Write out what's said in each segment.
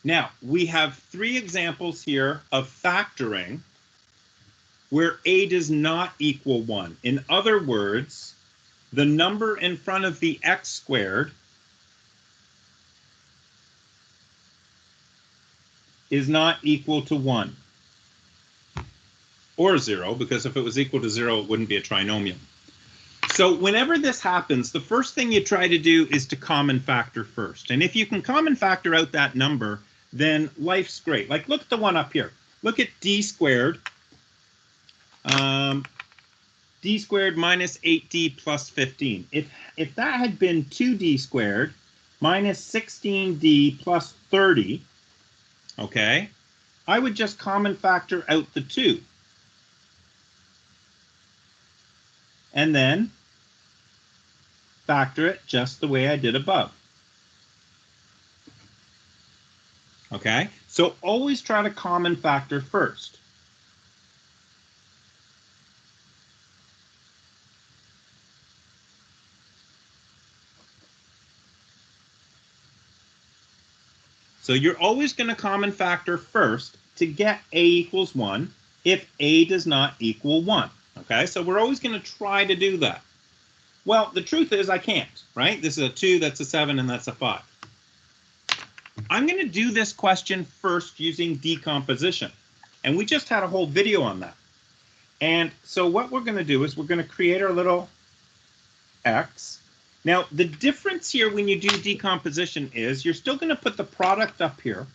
Now, we have 3 examples here of factoring where a does not equal 1. In other words, the number in front of the x squared is not equal to 1. Or 0, because if it was equal to 0, it wouldn't be a trinomial. So whenever this happens, the first thing you try to do is to common factor first. And if you can common factor out that number, then life's great. Like, look at the one up here. Look at d squared. D squared minus 8d plus 15. If that had been 2d squared minus 16d plus 30, okay, I would just common factor out the 2. And then factor it just the way I did above. Okay, so always try to common factor first. So you're always going to common factor first to get a equals 1 if a does not equal 1. Okay, so we're always going to try to do that. Well, the truth is I can't, right? This is a 2, that's a 7, and that's a 5. I'm going to do this question first using decomposition. And we just had a whole video on that. And so what we're going to do is we're going to create our little x. Now, the difference here when you do decomposition is you're still going to put the product up here.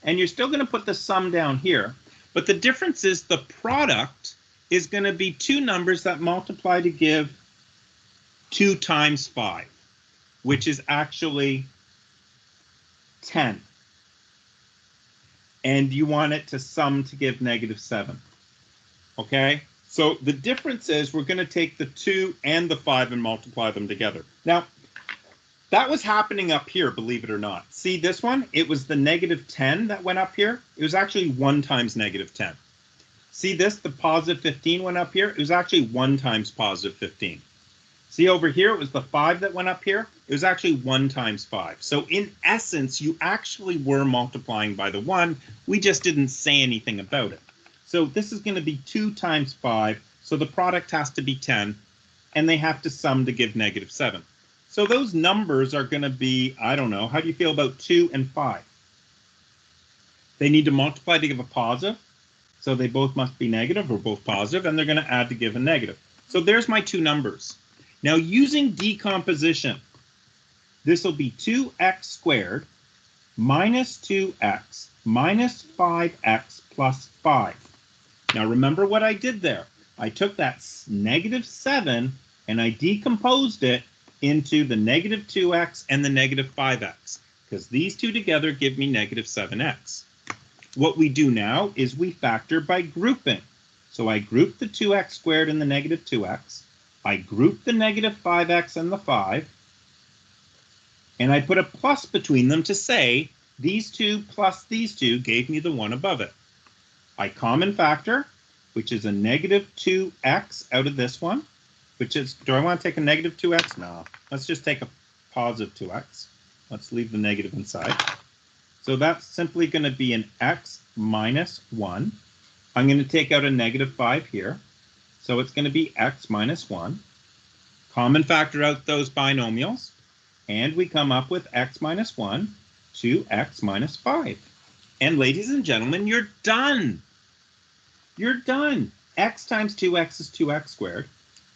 And you're still going to put the sum down here. But the difference is the product is going to be 2 numbers that multiply to give 2 times 5, which is actually 10. And you want it to sum to give -7. Okay? So the difference is we're going to take the 2 and the 5 and multiply them together. Now, that was happening up here, believe it or not. See this one? It was the -10 that went up here. It was actually 1 times -10. See this? The +15 went up here. It was actually 1 times +15. See over here? It was the 5 that went up here. It was actually 1 times 5. So in essence, you actually were multiplying by the 1. We just didn't say anything about it. So this is going to be 2 times 5. So the product has to be 10. And they have to sum to give -7. So those numbers are going to be, I don't know, how do you feel about 2 and 5? They need to multiply to give a positive. So they both must be negative or both positive, and they're going to add to give a negative. So there's my 2 numbers. Now using decomposition, this will be 2x squared minus 2x minus 5x plus 5. Now remember what I did there. I took that -7 and I decomposed it into the -2x and the -5x, because these 2 together give me -7x. What we do now is we factor by grouping. So I group the 2x squared and the -2x. I group the -5x and the 5. And I put a plus between them to say these 2 plus these 2 gave me the one above it. I common factor, which is a -2x out of this one. Which is, do I want to take a -2x? No. Let's just take a positive 2x. Let's leave the negative inside. So that's simply going to be an x minus 1. I'm going to take out a -5 here. So it's going to be x minus 1. Common factor out those binomials. And we come up with x minus 1, 2x minus 5. And ladies and gentlemen, you're done. You're done. X times 2x is 2x squared.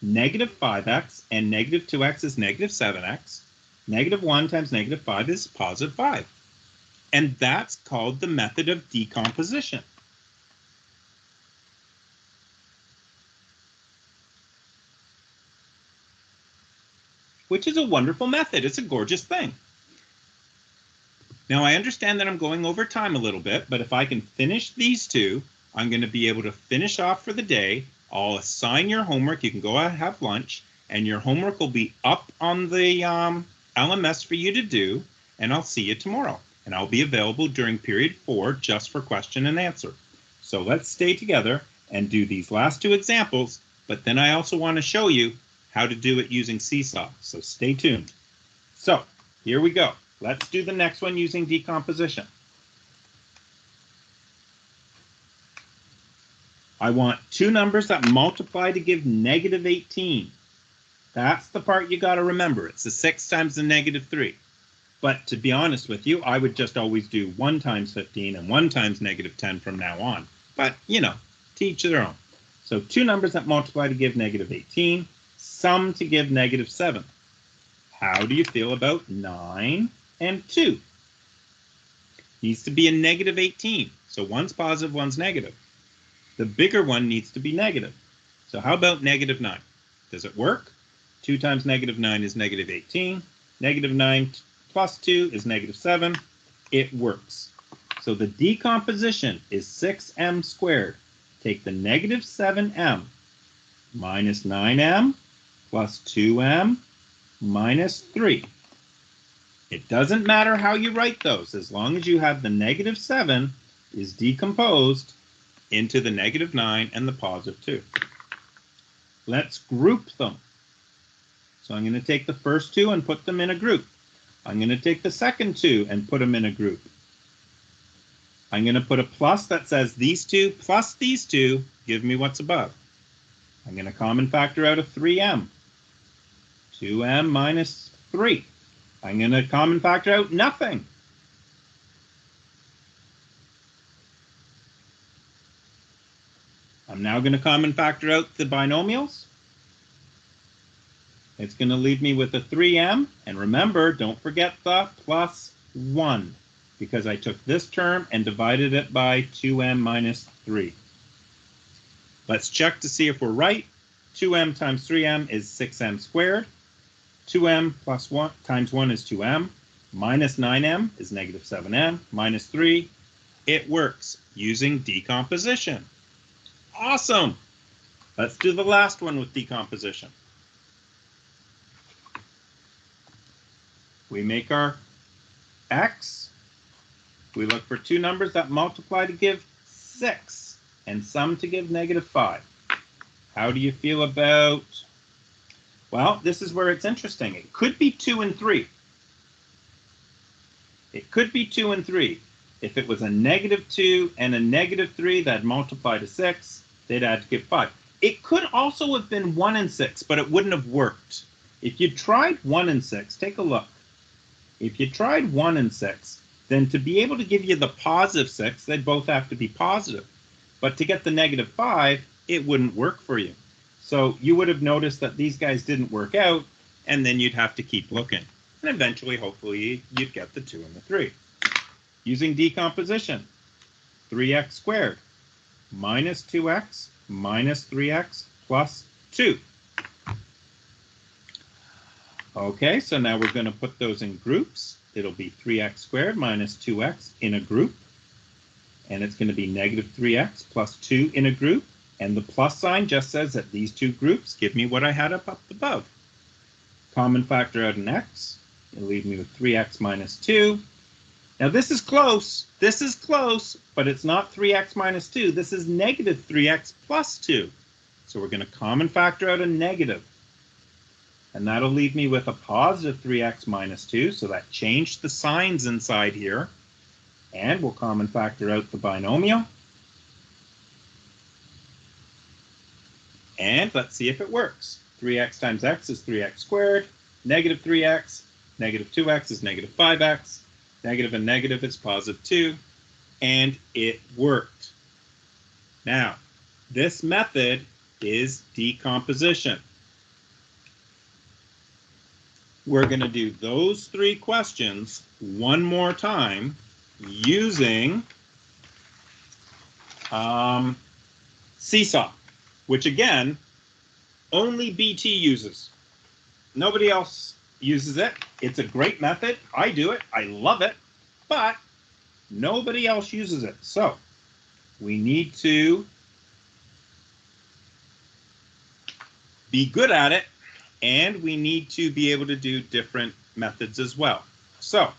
-5x and -2x is -7x. -1 times -5 is +5. And that's called the method of decomposition. Which is a wonderful method. It's a gorgeous thing. Now, I understand that I'm going over time a little bit, but if I can finish these 2, I'm going to be able to finish off for the day. I'll assign your homework. You can go out and have lunch, and your homework will be up on the LMS for you to do, and I'll see you tomorrow. And I'll be available during period 4 just for question and answer. So let's stay together and do these last 2 examples, but then I also want to show you how to do it using Seesaw. So stay tuned. So here we go. Let's do the next one using decomposition. I want two numbers that multiply to give negative 18. That's the part you got to remember. It's the 6 times the negative 3. But to be honest with you, I would just always do 1 times 15 and 1 times negative 10 from now on. But, you know, to each their own. So two numbers that multiply to give negative 18, sum to give negative 7. How do you feel about 9 and 2? Needs to be a negative 18. So one's positive, one's negative. The bigger one needs to be negative. So how about negative 9? Does it work? 2 times negative 9 is negative 18. Negative 9 plus 2 is negative 7. It works. So the decomposition is 6m squared. Take the negative 7m minus 9m plus 2m minus 3. It doesn't matter how you write those, as long as you have the negative 7 is decomposed into the negative 9 and the positive 2. Let's group them. So I'm going to take the first two and put them in a group. I'm going to take the second two and put them in a group. I'm going to put a plus that says these two plus these two give me what's above. I'm going to common factor out a 3m. 2m minus 3. I'm going to common factor out nothing. I'm now going to common factor out the binomials. It's going to leave me with a 3m. And remember, don't forget the plus 1, because I took this term and divided it by 2m minus 3. Let's check to see if we're right. 2m times 3m is 6m squared. 2m plus 1 times 1 is 2m. Minus 9m is negative 7m. Minus 3. It works using decomposition. Awesome! Let's do the last one with decomposition. We make our x. We look for two numbers that multiply to give 6 and sum to give negative 5. How do you feel about... Well, this is where it's interesting. It could be 2 and 3. It could be 2 and 3. If it was a negative 2 and a negative 3 that multiply to 6, they'd add to give 5. It could also have been 1 and 6, but it wouldn't have worked. If you tried 1 and 6, take a look. If you tried 1 and 6, then to be able to give you the positive 6, they'd both have to be positive. But to get the negative 5, it wouldn't work for you. So you would have noticed that these guys didn't work out, and then you'd have to keep looking. And eventually, hopefully, you'd get the 2 and the 3. Using decomposition, 3x squared minus 2x minus 3x plus 2. Okay, so now we're going to put those in groups. It'll be 3x squared minus 2x in a group. And it's going to be negative 3x plus 2 in a group. And the plus sign just says that these two groups give me what I had up above. Common factor out an x. It'll leave me with 3x minus 2. Now this is close. This is close, but it's not 3x minus 2. This is negative 3x plus 2. So we're going to common factor out a negative. And that'll leave me with a positive 3x minus 2. So that changed the signs inside here. And we'll common factor out the binomial. And let's see if it works. 3x times x is 3x squared. Negative 3x. Negative 2x is negative 5x. Negative and negative is positive 2. And it worked. Now, this method is decomposition. We're going to do those 3 questions one more time using Seesaw, which again, only BT uses. Nobody else uses it. It's a great method. I do it. I love it. But nobody else uses it. So we need to be good at it. And we need to be able to do different methods as well. So,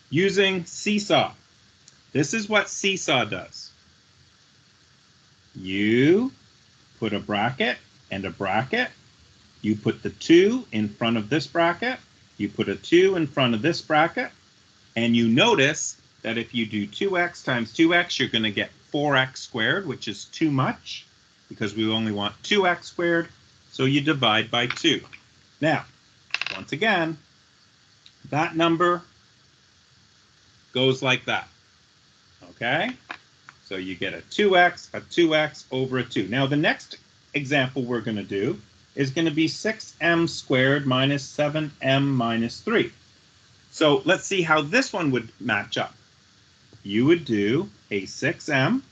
using Seesaw. This is what Seesaw does. You put a bracket and a bracket. You put the 2 in front of this bracket. You put a 2 in front of this bracket. And you notice that if you do 2x times 2x, you're going to get 4x squared, which is too much because we only want 2x squared. So you divide by 2. Now, once again, that number goes like that. Okay? So you get a 2x over a 2. Now, the next example we're going to do is going to be 6m squared minus 7m minus 3. So let's see how this one would match up. You would do a 6m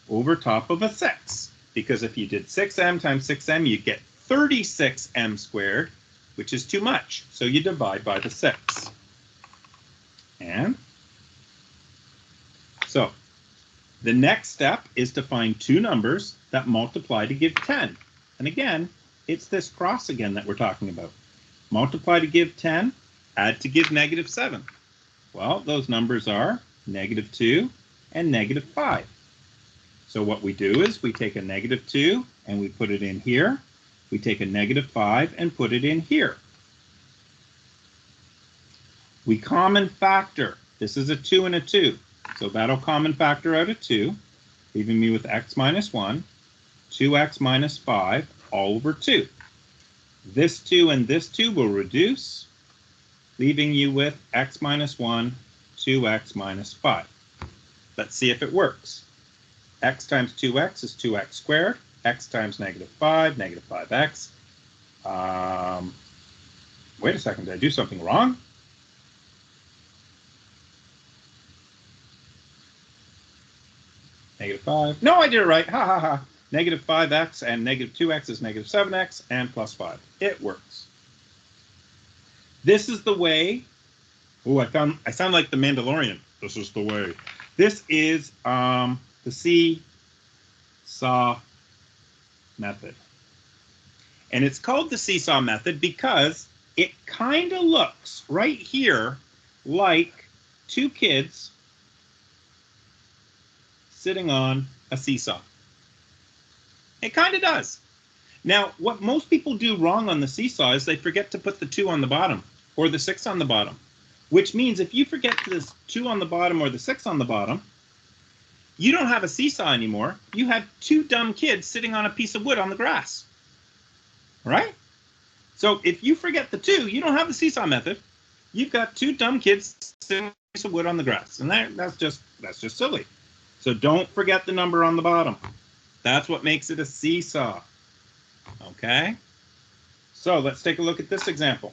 over top of a 6. Because if you did 6m times 6m, you get 36m squared, which is too much. So you divide by the 6. And so the next step is to find two numbers that multiply to give 10. And again, it's this cross again that we're talking about. Multiply to give 10, add to give negative 7. Well, those numbers are negative 2 and negative 5. So what we do is we take a negative 2 and we put it in here. We take a negative 5 and put it in here. We common factor. This is a 2 and a 2. So that'll common factor out a 2, leaving me with x minus 1, 2x minus 5, all over 2. This 2 and this 2 will reduce, leaving you with x minus 1, 2x minus 5. Let's see if it works. X times 2x is 2x squared. X times negative 5, negative 5x. Wait a second, did I do something wrong? Negative 5. No, I did it right. Ha ha ha. Negative 5x and negative 2x is negative 7x and plus 5. It works. This is the way. Oh, I sound like the Mandalorian. This is the way. This is the Seesaw Method. And it's called the Seesaw Method because it kind of looks right here like two kids sitting on a seesaw. It kind of does. Now, what most people do wrong on the seesaw is they forget to put the 2 on the bottom or the 6 on the bottom, which means if you forget this 2 on the bottom or the 6 on the bottom, you don't have a seesaw anymore. You have two dumb kids sitting on a piece of wood on the grass, right? So if you forget the 2, you don't have the seesaw method. You've got two dumb kids sitting on a piece of wood on the grass, and that's just silly. So don't forget the number on the bottom. That's what makes it a seesaw. Okay? So let's take a look at this example.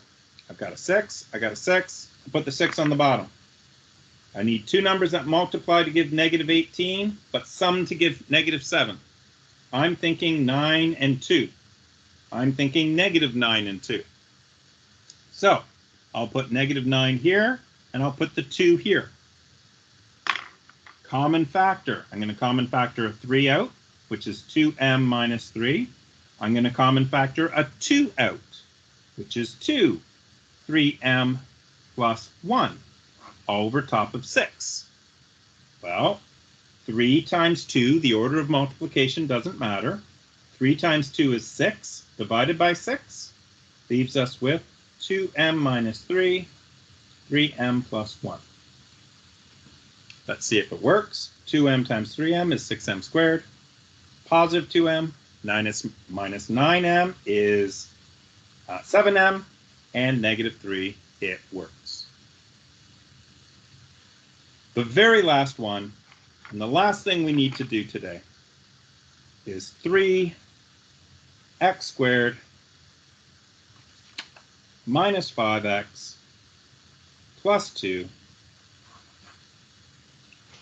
I've got a 6, I got a 6, I put the 6 on the bottom. I need two numbers that multiply to give negative 18, but sum to give negative 7. I'm thinking 9 and 2. I'm thinking negative 9 and 2. So I'll put negative 9 here, and I'll put the 2 here. Common factor. I'm going to common factor a 3 out, which is 2m minus 3. I'm going to common factor a 2 out, which is 2, 3m plus 1, all over top of 6. Well, 3 times 2, the order of multiplication doesn't matter. 3 times 2 is 6, divided by 6, leaves us with 2m minus 3, 3m plus 1. Let's see if it works. 2m times 3m is 6m squared. Positive 2m minus 9m is 7m. And negative 3, it works. The very last one, and the last thing we need to do today, is 3x squared minus 5x plus 2.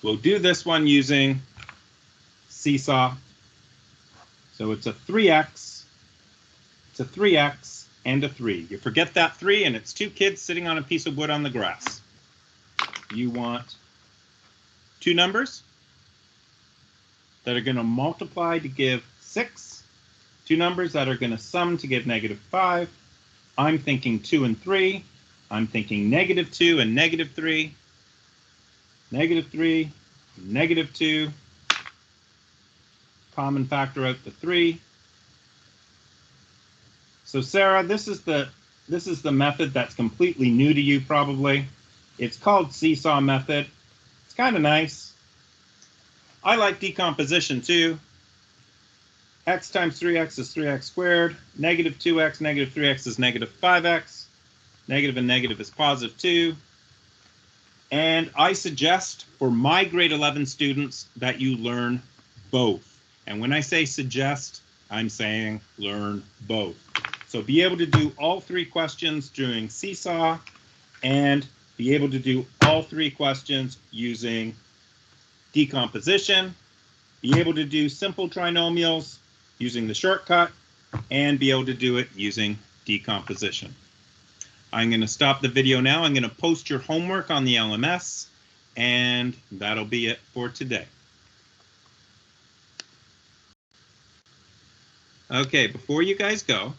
We'll do this one using Seesaw. So it's a 3x, and a 3. You forget that 3, and it's two kids sitting on a piece of wood on the grass. You want two numbers that are going to multiply to give 6, two numbers that are going to sum to give negative 5. I'm thinking 2 and 3. I'm thinking negative 2 and negative 3. Negative 3, negative 2. Common factor out the 3. So Sarah, this is the this is the method that's completely new to you probably. It's called Seesaw Method. It's kind of nice. I like decomposition too. X times 3x is 3x squared. Negative 2x, negative 3x is negative 5x. Negative and negative is positive 2. And I suggest for my grade 11 students that you learn both. And when I say suggest, I'm saying learn both. So be able to do all 3 questions during Seesaw and be able to do all 3 questions using decomposition, be able to do simple trinomials using the shortcut, and be able to do it using decomposition. I'm going to stop the video now. I'm going to post your homework on the LMS, and that'll be it for today. Okay, before you guys go,